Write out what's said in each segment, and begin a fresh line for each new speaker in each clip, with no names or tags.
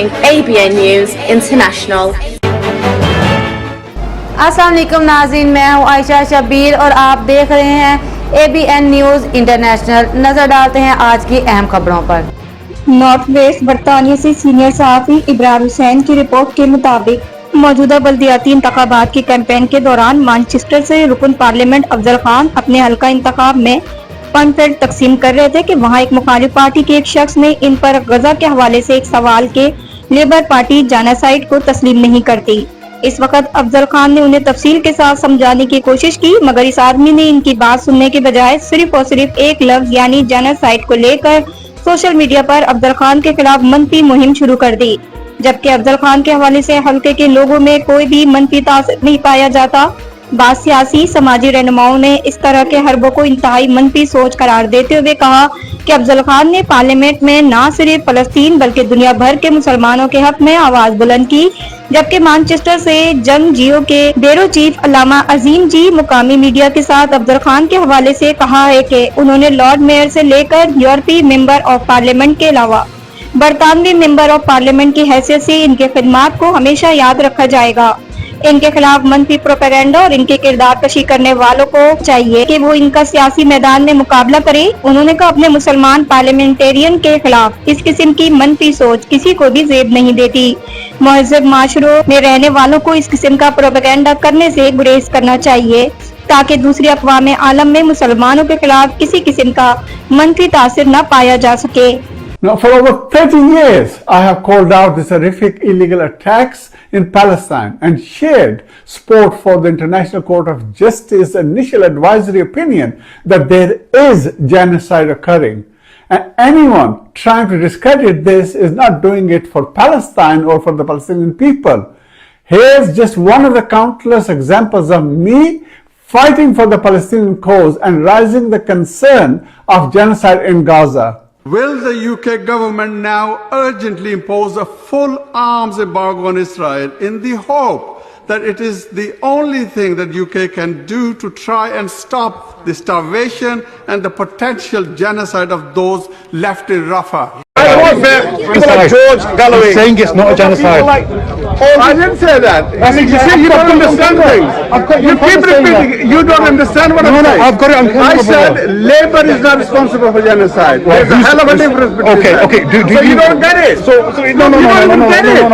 ABN news international.
السلام علیکم ناظرین، میں ہوں عائشہ شبیر اور آپ دیکھ رہے ہیں ABN نیوز انٹرنیشنل۔ نظر ڈالتے ہیں آج کی اہم خبروں پر۔
نارتھ ویسٹ برطانیہ سے سنئیر صحافی ابرارحسین کی رپورٹ کے مطابق موجودہ بلدیاتی انتخابات کی کمپین کے دوران مانچسٹرسےرکن پارلیمنٹ افضل خان اپنے حلقہ انتخاب میں پمفلیٹ تقسیم کر رہے تھے کہ وہاں ایک مخالف پارٹی کے ایک شخص نے ان پر غزہ کے حوالے سے ایک سوال کے لیبر پارٹی جانب کو تسلیم نہیں کرتی۔ اس وقت افضل خان نے انہیں تفصیل کے ساتھ سمجھانے کی کوشش کی، مگر اس آدمی نے ان کی بات سننے کے بجائے صرف اور صرف ایک لفظ یعنی جانب کو لے کر سوشل میڈیا پر افضل خان کے خلاف منفی مہم شروع کر دی، جبکہ افضل خان کے حوالے سے حلقے کے لوگوں میں کوئی بھی منفی تاثر نہیں پایا جاتا۔ بعض سیاسی سماجی رہنماؤں نے اس طرح کے حربوں کو انتہائی منفی سوچ قرار دیتے ہوئے کہا کہ افضل خان نے پارلیمنٹ میں نہ صرف فلسطین بلکہ دنیا بھر کے مسلمانوں کے حق میں آواز بلند کی، جبکہ مانچسٹر سے جن جیو کے بیورو چیف علامہ عظیم جی مقامی میڈیا کے ساتھ افضل خان کے حوالے سے کہا ہے کہ انہوں نے لارڈ میئر سے لے کر یورپی ممبر آف پارلیمنٹ کے علاوہ برطانوی ممبر آف پارلیمنٹ کی حیثیت سے ان کے خدمات کو ہمیشہ یاد رکھا جائے گا۔ ان کے خلاف منفی پروپیگنڈا اور ان کے کردار کشی کرنے والوں کو چاہیے کہ وہ ان کا سیاسی میدان میں مقابلہ کرے۔ انہوں نے کہا اپنے مسلمان پارلیمنٹیرین کے خلاف اس قسم کی منفی سوچ کسی کو بھی زیب نہیں دیتی۔ مہذب معاشروں میں رہنے والوں کو اس قسم کا پروپیگنڈا کرنے سے گریز کرنا چاہیے تاکہ دوسری اقوام عالم میں مسلمانوں کے خلاف کسی قسم کا منفی تاثر نہ پایا جا سکے۔
Now, for over 30 years, I have called out these horrific illegal attacks in Palestine and shared support for the International Court of Justice's initial advisory opinion that there is genocide occurring. And anyone trying to discredit this is not doing it for Palestine or for the Palestinian people. Here's just one of the countless examples of me fighting for the Palestinian cause and raising the concern of genocide in Gaza.
Will the UK government now urgently impose a full arms embargo on Israel in the hope that it is the only thing that UK can do to try and stop the starvation and the potential genocide of those left in Rafah?
George Galloway saying it's not a genocide.
I didn't say that. You see, you don't understand things. You keep repeating. You don't understand what I'm saying.
I've got it.
I said Labour is not responsible for genocide. There's a hell of a difference between that.
Okay.
So you don't get it.
No.
You don't even get it.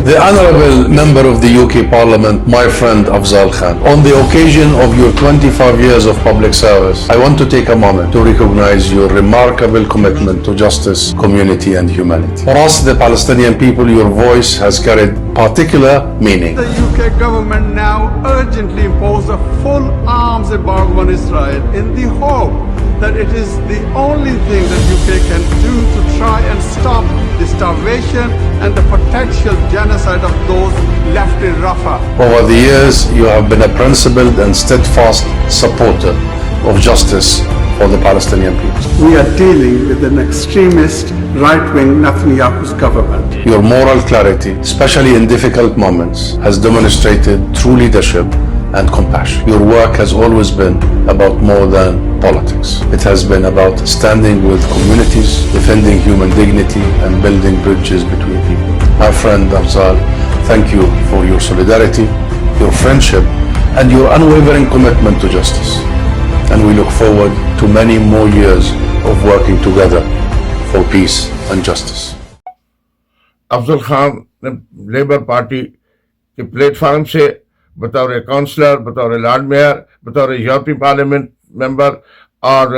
The Honourable Member of the UK Parliament, my friend Afzal Khan, on the occasion of your 25 years of public service, I want to take a moment to recognize your remarkable commitment to justice, community and humanity. For us, the Palestinian people, your voice has carried particular meaning.
The UK government now urgently impose a full arms embargo on Israel in the hope that it is the only thing that UK can do to try and stop the starvation and the potential genocide of those left in Rafah.
Over the years, you have been a principled and steadfast supporter of justice for the Palestinian people.
We are dealing with an extremist right-wing Netanyahu's government.
Your moral clarity, especially in difficult moments, has demonstrated true leadership and compassion. Your work has always been about more than politics. It has been about standing with communities, defending human dignity and building bridges between people. My friend Afzal, thank you for your solidarity, your friendship and your unwavering commitment to justice. And we look forward to many more years of working together for peace and justice.
افضل خان نے labour party کے plate form سے بطور counsellor, بطور lord mayor, بطور یورپی parliament ممبر اور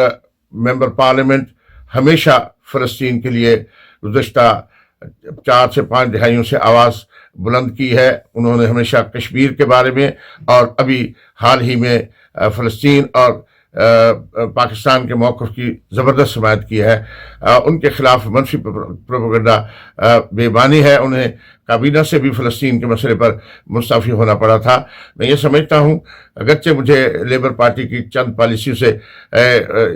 member parliament ہمیشہ فلسطین کے لیے گزشتہ 4 سے 5 دہائیوں سے آواز بلند کی ہے۔ انہوں نے ہمیشہ کشمیر کے بارے میں اور ابھی حال ہی میں فلسطین اور پاکستان کے موقف کی زبردست حمایت کی ہے۔ ان کے خلاف منفی پروپیگنڈا بے بانی ہے۔ انہیں کابینہ سے بھی فلسطین کے مسئلے پر مستعفی ہونا پڑا تھا۔ میں یہ سمجھتا ہوں اگرچہ مجھے لیبر پارٹی کی چند پالیسیوں سے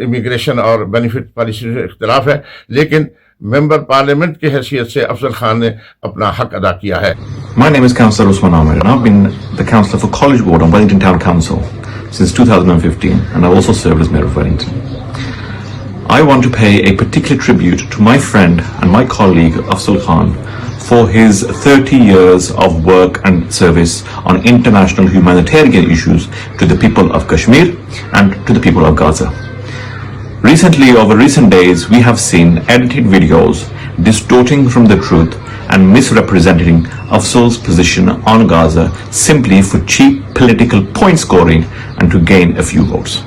امیگریشن اور بینیفٹ پالیسی سے اختلاف ہے، لیکن ممبر پارلیمنٹ کی حیثیت سے افضل خان نے اپنا حق ادا کیا ہے۔
My name is Councillor Usman Ahmed and I've been the Councillor for College Ward on Wellington Town Council since 2015 and I've also served as Mayor of Wellington. I want to pay a particular tribute to my friend and my colleague Afzal Khan for his 30 years of work and service on international humanitarian issues to the people of Kashmir and to the people of Gaza. Recently, over recent days, we have seen edited videos distorting from the truth and misrepresenting Afzal's position on Gaza simply for cheap political point scoring and to gain a few votes.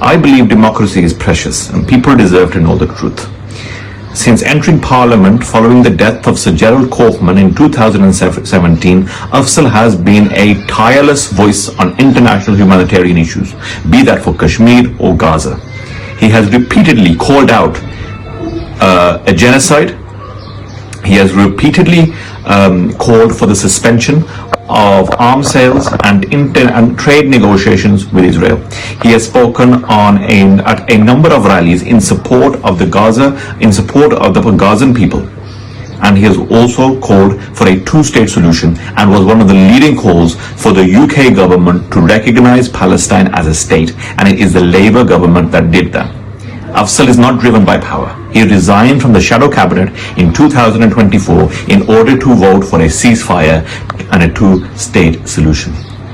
I believe democracy is precious and people deserve to know the truth. Since entering Parliament following the death of Sir Gerald Kaufman in 2017, Afzal has been a tireless voice on international humanitarian issues, be that for Kashmir or Gaza. He has repeatedly called out a genocide. He has repeatedly called for the suspension of arms sales and trade negotiations with Israel. He has spoken at a number of rallies in support of the Gazan people. And he has also called for a two-state solution and was one of the leading calls for the UK government to recognize Palestine as a state, and it is the Labour government that did that. Afzal is not driven by power. He resigned from the shadow cabinet in 2024 in order to vote for a ceasefire and a two-state solution.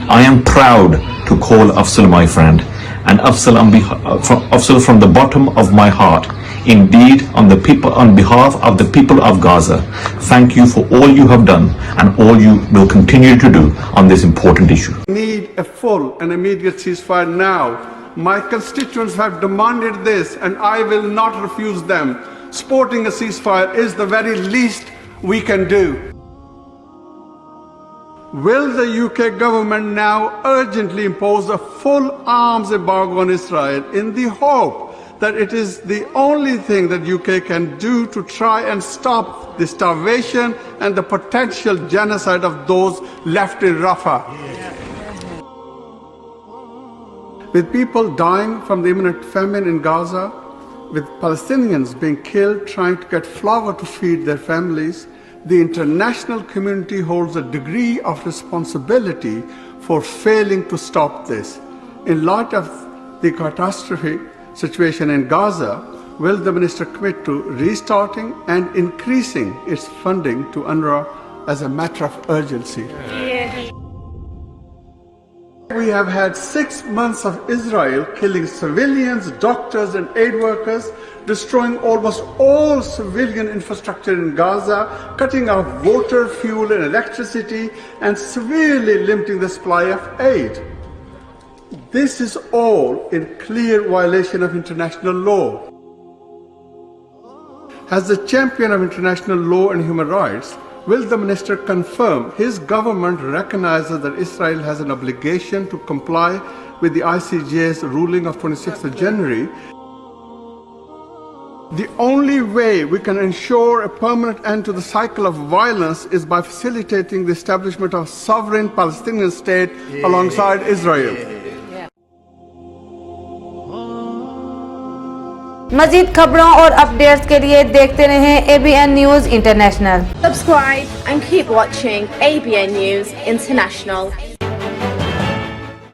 I am proud to call Afzal my friend, and Afzal from the bottom of my heart. Indeed, on behalf of the people of Gaza, thank you for all you have done and all you will continue to do on this important issue.
We need a full and immediate ceasefire now. My constituents have demanded this and I will not refuse them. Supporting a ceasefire is the very least we can do. Will the UK government now urgently impose a full arms embargo on Israel in the hope that it is the only thing that UK can do to try and stop the starvation and the potential genocide of those left in Rafah? With people dying from the imminent famine in Gaza, with Palestinians being killed trying to get flour to feed their families, the international community holds a degree of responsibility for failing to stop this. In light of the catastrophic situation in Gaza, will the minister commit to restarting and increasing its funding to UNRWA as a matter of urgency? We have had 6 months of Israel killing civilians, doctors and aid workers, destroying almost all civilian infrastructure in Gaza, cutting off water, fuel and electricity, and severely limiting the supply of aid. This is all in clear violation of international law. As the champion of international law and human rights, will the minister confirm his government recognizes that Israel has an obligation to comply with the ICJ's ruling of 26th of January? The only way we can ensure a permanent end to the cycle of violence is by facilitating the establishment of a sovereign Palestinian state alongside Israel.
मजीद खबरों और updates के लिए देखते रहें ABN news international.
Subscribe and keep watching ABN News International.